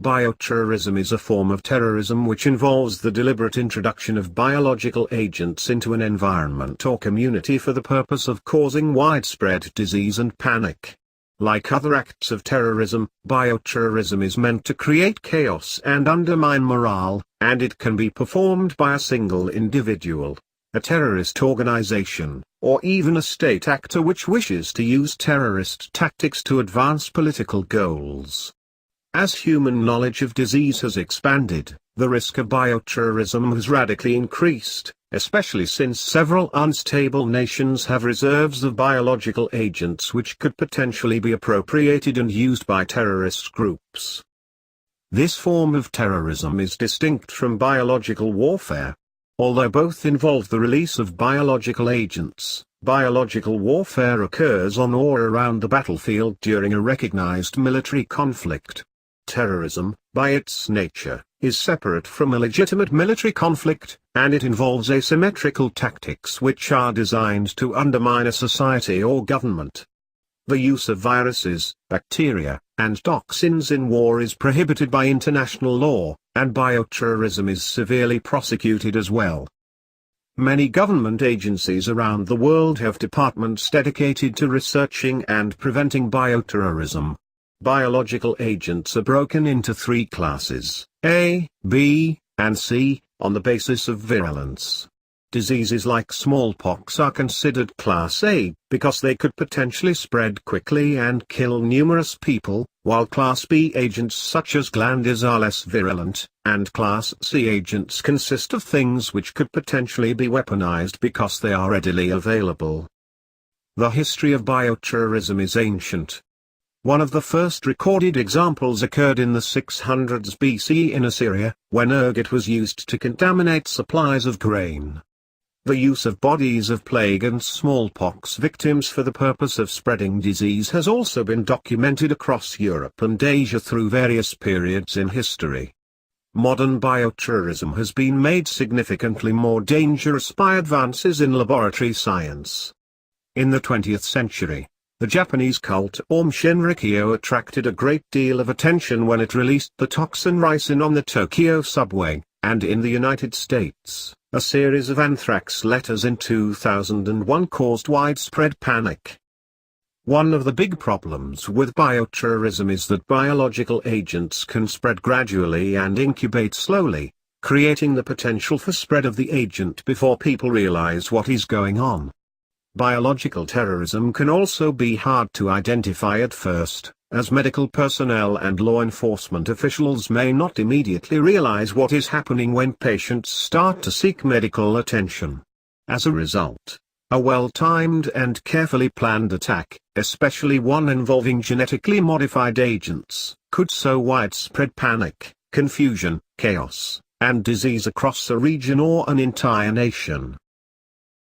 Bioterrorism is a form of terrorism which involves the deliberate introduction of biological agents into an environment or community for the purpose of causing widespread disease and panic. Like other acts of terrorism, bioterrorism is meant to create chaos and undermine morale, and it can be performed by a single individual, a terrorist organization, or even a state actor which wishes to use terrorist tactics to advance political goals. As human knowledge of disease has expanded, the risk of bioterrorism has radically increased, especially since several unstable nations have reserves of biological agents which could potentially be appropriated and used by terrorist groups. This form of terrorism is distinct from biological warfare. Although both involve the release of biological agents, biological warfare occurs on or around the battlefield during a recognized military conflict. Terrorism, by its nature, is separate from a legitimate military conflict, and it involves asymmetrical tactics which are designed to undermine a society or government. The use of viruses, bacteria, and toxins in war is prohibited by international law, and bioterrorism is severely prosecuted as well. Many government agencies around the world have departments dedicated to researching and preventing bioterrorism. Biological agents are broken into three classes, A, B, and C, on the basis of virulence. Diseases like smallpox are considered Class A, because they could potentially spread quickly and kill numerous people, while Class B agents such as glanders are less virulent, and Class C agents consist of things which could potentially be weaponized because they are readily available. The history of bioterrorism is ancient. One of the first recorded examples occurred in the 600s BC in Assyria, when ergot was used to contaminate supplies of grain. The use of bodies of plague and smallpox victims for the purpose of spreading disease has also been documented across Europe and Asia through various periods in history. Modern bioterrorism has been made significantly more dangerous by advances in laboratory science. In the 20th century, the Japanese cult Aum Shinrikyo attracted a great deal of attention when it released the toxin ricin on the Tokyo subway, and in the United States, a series of anthrax letters in 2001 caused widespread panic. One of the big problems with bioterrorism is that biological agents can spread gradually and incubate slowly, creating the potential for spread of the agent before people realize what is going on. Biological terrorism can also be hard to identify at first, as medical personnel and law enforcement officials may not immediately realize what is happening when patients start to seek medical attention. As a result, a well-timed and carefully planned attack, especially one involving genetically modified agents, could sow widespread panic, confusion, chaos, and disease across a region or an entire nation.